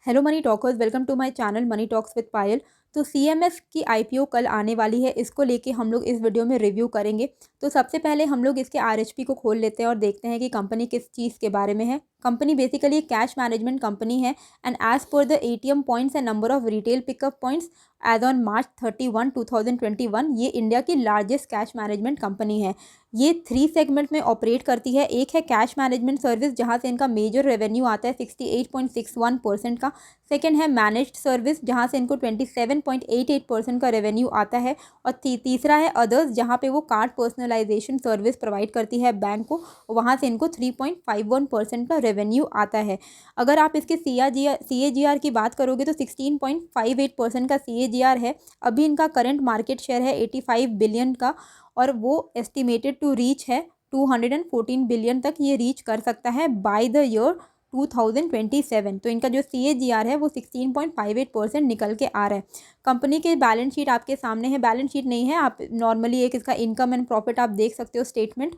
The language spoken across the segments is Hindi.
Hello money talkers, welcome to my channel money talks with Payal. तो सीएमएस की आईपीओ कल आने वाली है, इसको लेके हम लोग इस वीडियो में रिव्यू करेंगे। तो सबसे पहले हम लोग इसके आरएचपी को खोल लेते हैं और देखते हैं कि कंपनी किस चीज़ के बारे में है। कंपनी बेसिकली एक कैश मैनेजमेंट कंपनी है and as per the ATM points and number of retail pickup points as on March 31, 2021 ये इंडिया की लार्जेस्ट कैश मैनेजमेंट कंपनी है। ये 3 सेगमेंट में ऑपरेट करती है। एक है कैश मैनेजमेंट सर्विस, जहाँ से इनका मेजर रेवेन्यू आता है 68.61% का। सेकेंड है मैनेज्ड सर्विस, जहाँ से इनको 27.88% का रेवेन्यू आता है। और तीसरा है अदर्स, जहाँ पे वो कार्ड पर्सनलाइजेशन सर्विस प्रोवाइड करती है बैंक को, वहाँ से इनको 3.51% का रेवेन्यू आता है। अगर आप इसके CAGR की बात करोगे तो 16.58% का CAGR है। अभी इनका करंट मार्केट शेयर है 85 बिलियन का, और वो एस्टिमेटेड टू रीच है 214 बिलियन तक ये रीच कर सकता है बाय द ईयर 2027। तो इनका जो CAGR है वो 16.58% निकल के आ रहा है। कंपनी के बैलेंस शीट आपके सामने है। बैलेंस शीट नहीं है, आप नॉर्मली एक इसका इनकम एंड प्रॉफिट आप देख सकते हो स्टेटमेंट।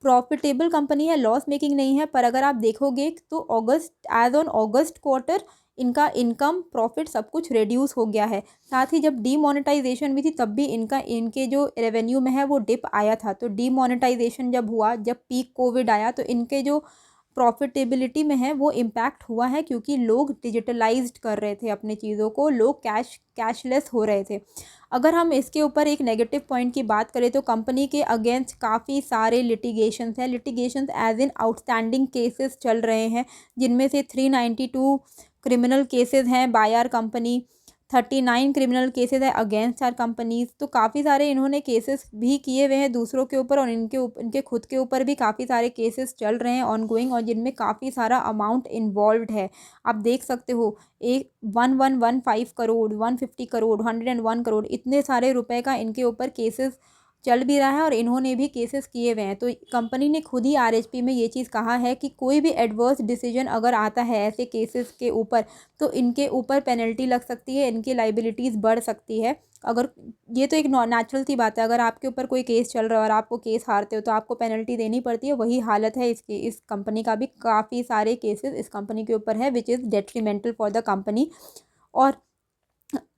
प्रॉफिटेबल कंपनी है, लॉस मेकिंग नहीं है। पर अगर आप देखोगे तो एज ऑन ऑगस्ट क्वार्टर इनका इनकम प्रॉफिट सब कुछ रिड्यूस हो गया है। साथ ही जब डीमोनेटाइजेशन भी थी तब भी इनके जो रेवेन्यू में है वो डिप आया था। तो डीमोनेटाइजेशन जब हुआ, जब पीक कोविड आया, तो इनके जो प्रॉफिटेबिलिटी में है वो इम्पैक्ट हुआ है, क्योंकि लोग डिजिटलाइज्ड कर रहे थे अपने चीज़ों को, लोग कैशलेस हो रहे थे। अगर हम इसके ऊपर एक नेगेटिव पॉइंट की बात करें तो कंपनी के अगेंस्ट काफ़ी सारे लिटिगेशंस हैं। Litigations as in outstanding cases चल रहे हैं, जिनमें से 392 क्रिमिनल केसेस हैं by our company, 39 criminal cases है अगेंस्ट आर कंपनीज। तो काफ़ी सारे इन्होंने केसेस भी किए हुए हैं दूसरों के ऊपर, और इनके खुद के ऊपर भी काफ़ी सारे केसेस चल रहे हैं ऑनगोइंग, और जिनमें काफ़ी सारा अमाउंट इन्वॉल्व है। आप देख सकते हो, एक 1115 करोड़, 150 करोड़, 101 करोड़, इतने सारे रुपए का इनके ऊपर केसेस चल भी रहा है, और इन्होंने भी केसेस किए हुए हैं। तो कंपनी ने खुद ही आरएचपी में ये चीज़ कहा है कि कोई भी एडवर्स डिसीजन अगर आता है ऐसे केसेस के ऊपर, तो इनके ऊपर पेनल्टी लग सकती है, इनकी लाइबिलिटीज़ बढ़ सकती है। अगर ये तो एक नेचुरल सी बात है, अगर आपके ऊपर कोई केस चल रहा है और आप वो केस हारते हो तो आपको पेनल्टी देनी पड़ती है। वही हालत है इस कंपनी का भी। काफ़ी सारे केसेस इस कंपनी के ऊपर है which is detrimental for the company. और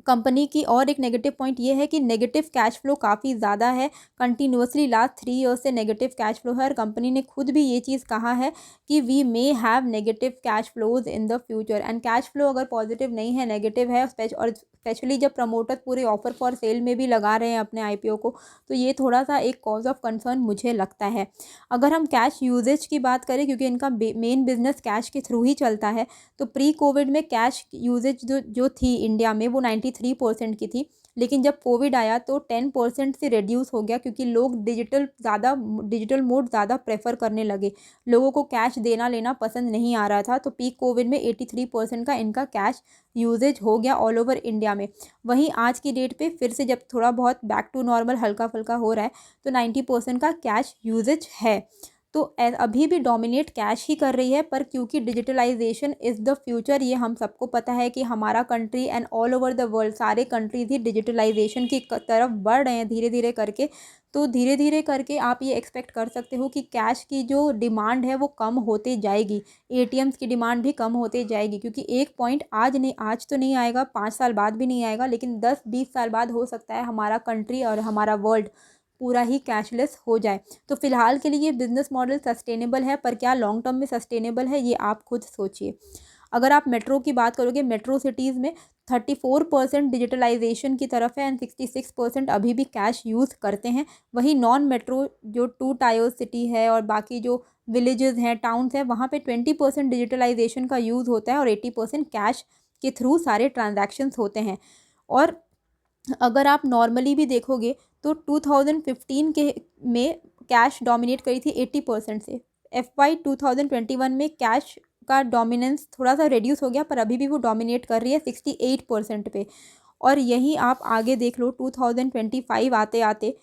कंपनी की और एक नेगेटिव पॉइंट ये है कि नेगेटिव कैश फ्लो काफ़ी ज़्यादा है। कंटिन्यूसली लास्ट 3 ईयर्स से नेगेटिव कैश फ्लो है, और कंपनी ने खुद भी ये चीज़ कहा है कि we may have negative cash flows in the future. And cash flow अगर पॉजिटिव नहीं है, नेगेटिव है, और स्पेशली जब प्रमोटर पूरे ऑफर फॉर सेल में भी लगा रहे हैं अपने आईपीओ को, तो ये थोड़ा सा एक कॉज ऑफ कंसर्न मुझे लगता है। अगर हम कैश यूजेज की बात करें, क्योंकि इनका मेन बिजनेस कैश के थ्रू ही चलता है, तो प्री कोविड में कैश यूजेज जो थी इंडिया में वो 93% की थी। लेकिन जब कोविड आया तो 10% से रिड्यूस हो गया, क्योंकि लोग डिजिटल मोड ज़्यादा प्रेफर करने लगे। लोगों को कैश देना लेना पसंद नहीं आ रहा था। तो पीक कोविड में 83% का इनका कैश यूजेज हो गया ऑल ओवर इंडिया में। वहीं आज की डेट पे फिर से जब थोड़ा बहुत बैक टू नॉर्मल हल्का फुल्का हो रहा है, तो 90% का कैश यूजेज है। तो अभी भी डोमिनेट कैश ही कर रही है। पर क्योंकि डिजिटलाइजेशन इज़ द फ्यूचर, ये हम सबको पता है कि हमारा country and all over the world सारे कंट्रीज ही डिजिटलाइजेशन की तरफ बढ़ रहे हैं धीरे धीरे करके। तो धीरे धीरे करके आप ये एक्सपेक्ट कर सकते हो कि कैश की जो डिमांड है वो कम होते जाएगी, एटीएम्स की डिमांड भी कम होते जाएगी। क्योंकि एक पॉइंट आज तो नहीं आएगा, 5 साल बाद भी नहीं आएगा, लेकिन 10-20 साल बाद हो सकता है हमारा कंट्री और हमारा वर्ल्ड पूरा ही कैशलेस हो जाए। तो फिलहाल के लिए ये बिज़नेस मॉडल सस्टेनेबल है, पर क्या लॉन्ग टर्म में सस्टेनेबल है, ये आप खुद सोचिए। अगर आप मेट्रो की बात करोगे, मेट्रो सिटीज़ में 34% डिजिटलाइजेशन की तरफ है एंड 66% अभी भी कैश यूज़ करते हैं। वहीं नॉन मेट्रो जो 2 टायर सिटी है और बाकी जो विलेजेस हैं, टाउन्स हैं, वहाँ पे 20% डिजिटलाइजेशन का यूज़ होता है और 80% कैश के थ्रू सारे ट्रांजैक्शंस होते हैं। और अगर आप नॉर्मली भी देखोगे तो 2015 के में कैश डोमिनेट करी थी 80% से। FY 2021 में कैश का डोमिनेंस थोड़ा सा रिड्यूस हो गया, पर अभी भी वो डोमिनेट कर रही है 68% पे। और यही आप आगे देख लो, 2025 आते आते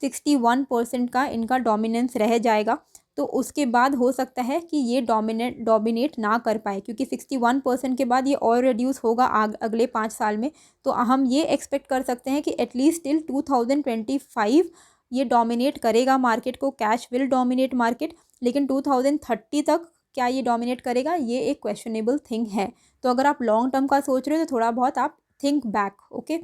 61% का इनका डोमिनेंस रह जाएगा। तो उसके बाद हो सकता है कि ये डोमिनेट ना कर पाए, क्योंकि 61% के बाद ये और रिड्यूस होगा अगले 5 साल में। तो हम ये एक्सपेक्ट कर सकते हैं कि एटलीस्ट टिल 2025 ये डोमिनेट करेगा मार्केट को, कैश विल डोमिनेट मार्केट। लेकिन 2030 तक क्या ये डोमिनेट करेगा, ये एक क्वेश्चनेबल थिंग है। तो अगर आप लॉन्ग टर्म का सोच रहे हो तो थोड़ा बहुत आप थिंक बैक, ओके।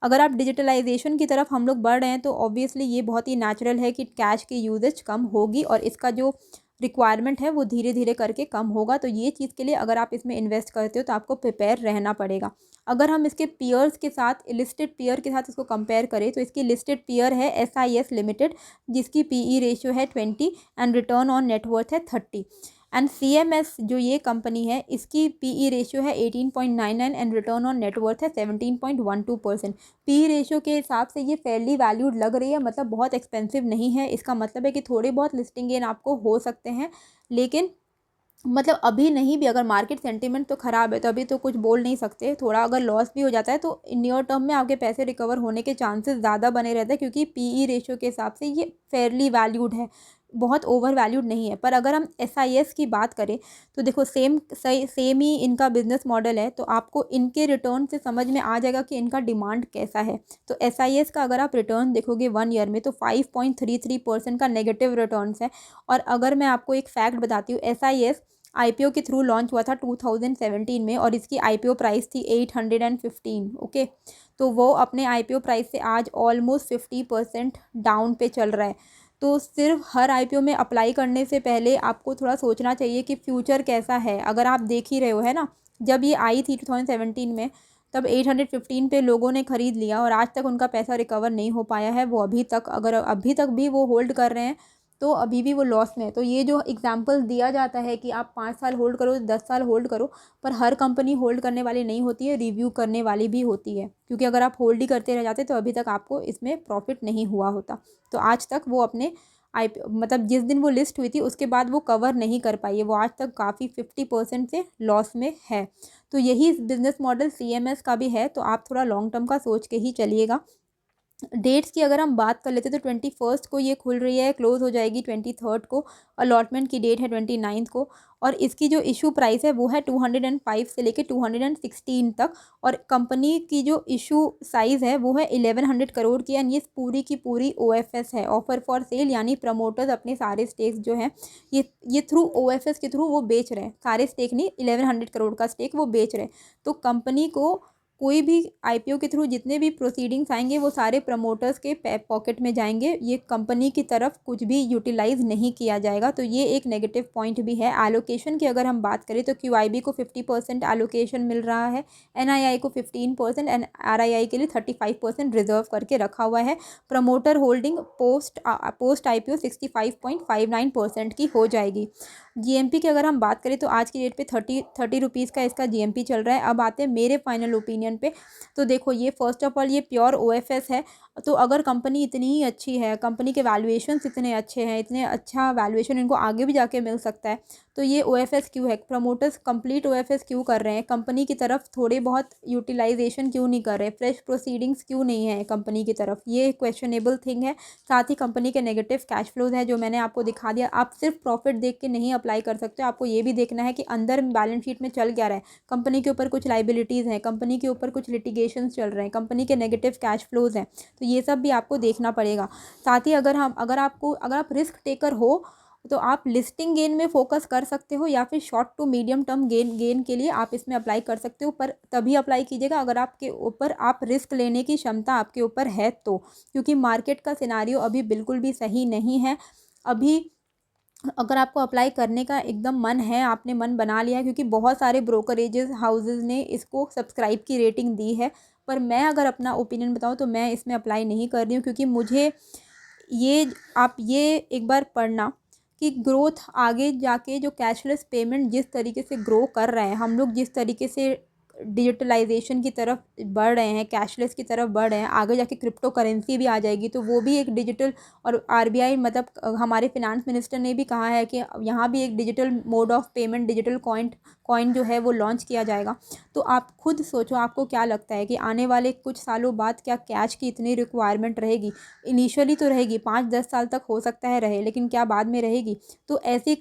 अगर आप डिजिटलाइजेशन की तरफ हम लोग बढ़ रहे हैं तो ऑब्वियसली ये बहुत ही नेचुरल है कि कैश की यूजेज कम होगी और इसका जो रिक्वायरमेंट है वो धीरे धीरे करके कम होगा। तो ये चीज़ के लिए अगर आप इसमें इन्वेस्ट करते हो तो आपको प्रिपेयर रहना पड़ेगा। अगर हम इसके पीयर्स के साथ, लिस्टेड पीयर के साथ इसको कंपेयर करें तो इसकी लिस्टेड पीयर है SIS लिमिटेड, जिसकी PE रेशियो है 20 एंड रिटर्न ऑन नेटवर्थ है 30। एंड CMS जो ये कंपनी है इसकी PE रेशियो है 18.99 एंड रिटर्न ऑन नेटवर्थ है 17.12%। PE रेशियो के हिसाब से ये फेयरली वैल्यूड लग रही है, मतलब बहुत एक्सपेंसिव नहीं है। इसका मतलब है कि थोड़े बहुत लिस्टिंग गेन आपको हो सकते हैं, लेकिन मतलब अभी नहीं भी, अगर मार्केट सेंटीमेंट तो ख़राब है तो अभी तो कुछ बोल नहीं सकते। थोड़ा अगर लॉस भी हो जाता है तो नियर टर्म में आपके पैसे रिकवर होने के चांसेस ज़्यादा बने रहते हैं, क्योंकि PE रेशियो के हिसाब से ये फेयरली वैल्यूड है, बहुत ओवर वैल्यूड नहीं है। पर अगर हम SIS की बात करें तो देखो सेम ही इनका बिजनेस मॉडल है, तो आपको इनके रिटर्न से समझ में आ जाएगा कि इनका डिमांड कैसा है। तो SIS का अगर आप रिटर्न देखोगे 1 ईयर में तो 5.33% का नेगेटिव रिटर्न्स है। और अगर मैं आपको एक फैक्ट बताती हूँ, SIS IPO के थ्रू लॉन्च हुआ था 2017 में और इसकी IPO प्राइस थी 815, ओके। तो वो अपने IPO प्राइस से आज ऑलमोस्ट 50% डाउन पे चल रहा है। तो सिर्फ हर IPO में अप्लाई करने से पहले आपको थोड़ा सोचना चाहिए कि फ्यूचर कैसा है। अगर आप देख ही रहे हो, है ना, जब ये आई थी 2017 में तब 815 पे लोगों ने ख़रीद लिया और आज तक उनका पैसा रिकवर नहीं हो पाया है। वो अभी तक, अगर अभी तक भी वो होल्ड कर रहे हैं तो अभी भी वो लॉस में है। तो ये जो एग्जांपल दिया जाता है कि आप 5 साल होल्ड करो, 10 साल होल्ड करो, पर हर कंपनी होल्ड करने वाली नहीं होती है, रिव्यू करने वाली भी होती है। क्योंकि अगर आप होल्ड ही करते रह जाते तो अभी तक आपको इसमें प्रॉफिट नहीं हुआ होता। तो आज तक वो अपने मतलब जिस दिन वो लिस्ट हुई थी उसके बाद वो कवर नहीं कर पाई है, वो आज तक काफ़ी 50% से लॉस में है। तो यही बिजनेस मॉडल CMS का भी है। तो आप थोड़ा लॉन्ग टर्म का सोच के ही चलिएगा। डेट्स की अगर हम बात कर लेते तो 21 को ये खुल रही है, क्लोज हो जाएगी 23 को। अलॉटमेंट की डेट है 29 को। और इसकी जो इशू प्राइस है वो है 205 से लेके 216 तक। और कंपनी की जो इशू साइज़ है वो है 1100 करोड़ की। एंड ये पूरी की पूरी OFS है, ऑफर फॉर सेल, यानी प्रमोटर्स अपने सारे स्टेक्स जो हैं ये थ्रू OFS के थ्रू वो बेच रहे हैं। सारे स्टेक नहीं, 1100 करोड़ का स्टेक वो बेच रहे हैं। तो कंपनी को कोई भी IPO के थ्रू जितने भी प्रोसीडिंग्स आएंगे वो सारे प्रमोटर्स के पॉकेट में जाएंगे, ये कंपनी की तरफ कुछ भी यूटिलाइज नहीं किया जाएगा। तो ये एक नेगेटिव पॉइंट भी है। एलोकेशन की अगर हम बात करें तो QIB को 50% एलोकेशन मिल रहा है, NII को 15% एंड RII के लिए 35% रिजर्व करके रखा हुआ है। प्रमोटर होल्डिंग पोस्ट IPO 65.59% की हो जाएगी। GMP की अगर हम बात करें तो आज की डेट पे 30 रुपीज़ का इसका GMP चल रहा है। अब आते हैं मेरे फाइनल ओपिनियन पे। तो देखो, ये फर्स्ट ऑफ ऑल ये प्योर OFS है। तो अगर कंपनी इतनी ही अच्छी है, कंपनी के वैल्यूएशंस इतने अच्छे हैं, इतने अच्छा वैल्यूएशन इनको आगे भी जाके मिल सकता है, तो ये OFS क्यों है, प्रमोटर्स कंप्लीट OFS क्यों कर रहे हैं, कंपनी की तरफ थोड़े बहुत यूटिलाइजेशन क्यों नहीं कर रहे, फ्रेश प्रोसीडिंग्स क्यों नहीं है कंपनी की तरफ, ये क्वेश्चनेबल थिंग है। साथ ही कंपनी के नेगेटिव कैश फ्लोज है जो मैंने आपको दिखा दिया। आप सिर्फ प्रॉफिट देख के नहीं अप्लाई कर सकते, आपको ये भी देखना है कि अंदर बैलेंस शीट में चल क्या रहा है। कंपनी के ऊपर कुछ लाइबिलिटीज़ हैं, कंपनी के ऊपर कुछ लिटिगेशन चल रहे हैं, कंपनी के नेगेटिव कैश फ्लोज हैं, तो ये सब भी आपको देखना पड़ेगा। साथ ही अगर आप रिस्क टेकर हो तो आप लिस्टिंग गेन में फोकस कर सकते हो, या फिर short to medium term gain के लिए आप इसमें अप्लाई कर सकते हो। पर तभी अप्लाई कीजिएगा अगर आपके ऊपर आप रिस्क लेने की क्षमता आपके ऊपर है तो, क्योंकि मार्केट का सिनारियो अभी बिल्कुल भी सही नहीं है। अभी अगर आपको अप्लाई करने का एकदम मन है, आपने मन बना लिया है, क्योंकि बहुत सारे ब्रोकरेजेस हाउसेस ने इसको सब्सक्राइब की रेटिंग दी है, पर मैं अगर अपना ओपिनियन बताऊं तो मैं इसमें अप्लाई नहीं कर रही हूँ। क्योंकि मुझे आप ये एक बार पढ़ना कि ग्रोथ आगे जाके जो कैशलेस पेमेंट जिस तरीके से ग्रो कर रहे हैं, हम लोग जिस तरीके से डिजिटलाइजेशन की तरफ बढ़ रहे हैं, कैशलेस की तरफ बढ़ रहे हैं, आगे जाके क्रिप्टो करेंसी भी आ जाएगी तो वो भी एक डिजिटल, और RBI मतलब हमारे फिनांस मिनिस्टर ने भी कहा है कि यहाँ भी एक digital mode of payment, digital coin जो है वो लॉन्च किया जाएगा। तो आप खुद सोचो, आपको क्या लगता है कि आने वाले कुछ सालों बाद क्या कैश की इतनी रिक्वायरमेंट रहेगी? इनिशियली तो रहेगी, 5-10 साल तक हो सकता है रहे, लेकिन क्या बाद में रहेगी? तो ऐसी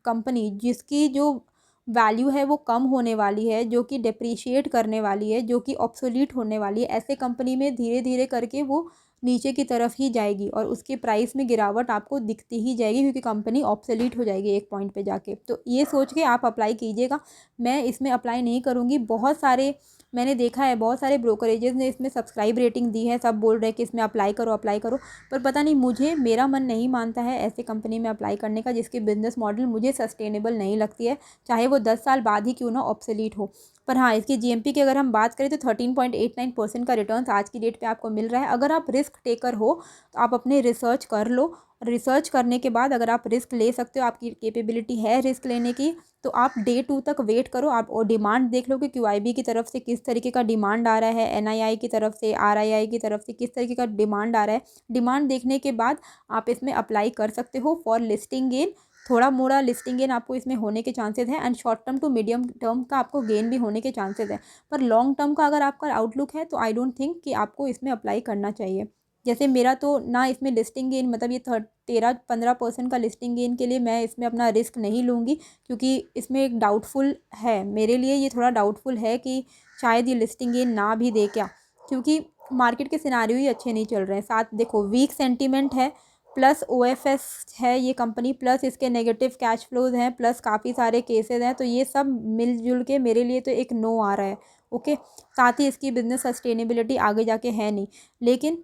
कंपनी जिसकी जो वैल्यू है वो कम होने वाली है, जो कि डिप्रिशिएट करने वाली है, जो कि ऑब्सोलीट होने वाली है, ऐसे कंपनी में धीरे धीरे करके वो नीचे की तरफ ही जाएगी और उसके प्राइस में गिरावट आपको दिखती ही जाएगी, क्योंकि कंपनी ऑब्सोलीट हो जाएगी एक पॉइंट पे जाके। तो ये सोच के आप अप्लाई कीजिएगा। मैं इसमें अप्लाई नहीं करूँगी। बहुत सारे मैंने देखा है, बहुत सारे ब्रोकरेजेस ने इसमें सब्सक्राइब रेटिंग दी है, सब बोल रहे हैं कि इसमें अप्लाई करो अप्लाई करो, पर पता नहीं मेरा मन नहीं मानता है ऐसे कंपनी में अप्लाई करने का जिसकी बिज़नेस मॉडल मुझे सस्टेनेबल नहीं लगती है, चाहे वो 10 साल बाद ही क्यों ना ऑब्सोलीट हो। पर हाँ, इसकी जीएमपी की अगर हम बात करें तो 13.89% का रिटर्न्स आज की डेट पे आपको मिल रहा है। अगर आप रिस्क टेकर हो तो आप अपने रिसर्च कर लो। रिसर्च करने के बाद अगर आप रिस्क ले सकते हो, आपकी कैपेबिलिटी है रिस्क लेने की, तो आप डे 2 तक वेट करो। आप और डिमांड देख लो कि क्यूआईबी की तरफ से किस तरीके का डिमांड आ रहा है, एनआईआई की तरफ से, आरआईआई की तरफ से किस तरीके का डिमांड आ रहा है। डिमांड देखने के बाद आप इसमें अप्लाई कर सकते हो फॉर लिस्टिंग गेन। थोड़ा मोड़ा लिस्टिंग गेन आपको इसमें होने के चांसेस हैं, and short term to medium term का आपको गेन भी होने के चांसेस हैं। पर लॉन्ग टर्म का अगर आपका आउटलुक है तो आई डोंट थिंक कि आपको इसमें अप्लाई करना चाहिए। जैसे मेरा तो ना इसमें लिस्टिंग गेन, मतलब ये 13-15% का लिस्टिंग गेन के लिए मैं इसमें अपना रिस्क नहीं लूँगी, क्योंकि इसमें एक डाउटफुल है मेरे लिए, ये थोड़ा डाउटफुल है कि शायद ये लिस्टिंग गेन ना भी दे क्या, क्योंकि मार्केट के सिनारियो ही अच्छे नहीं चल रहे हैं। साथ देखो वीक सेंटीमेंट है, प्लस ओएफएस है ये कंपनी, प्लस इसके नेगेटिव कैश फ्लोज हैं, प्लस काफ़ी सारे केसेस हैं, तो ये सब मिलजुल के मेरे लिए तो एक नो आ रहा है। ओके, साथ ही इसकी बिज़नेस सस्टेनेबिलिटी आगे जाके है नहीं। लेकिन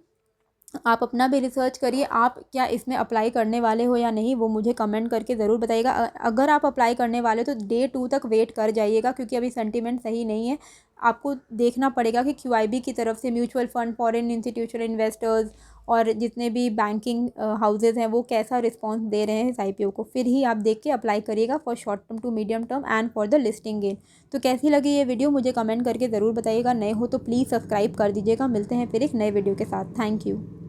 आप अपना भी रिसर्च करिए, आप क्या इसमें अप्लाई करने वाले हो या नहीं, वो मुझे कमेंट करके ज़रूर बताइएगा। अगर आप अप्लाई करने वाले हो तो डे 2 तक वेट कर जाइएगा, क्योंकि अभी सेंटीमेंट सही नहीं है। आपको देखना पड़ेगा कि क्यूआईबी की तरफ से mutual fund, foreign institutional investors और जितने भी बैंकिंग हाउसेज हैं वो कैसा रिस्पॉन्स दे रहे हैं इस आईपीओ को, फिर ही आप देख के अप्लाई करिएगा for short term to medium term and for the listing gain. तो कैसी लगी ये वीडियो मुझे कमेंट करके ज़रूर बताइएगा। नए हो तो प्लीज़ सब्सक्राइब कर दीजिएगा। मिलते हैं फिर एक नए वीडियो के साथ। Thank you.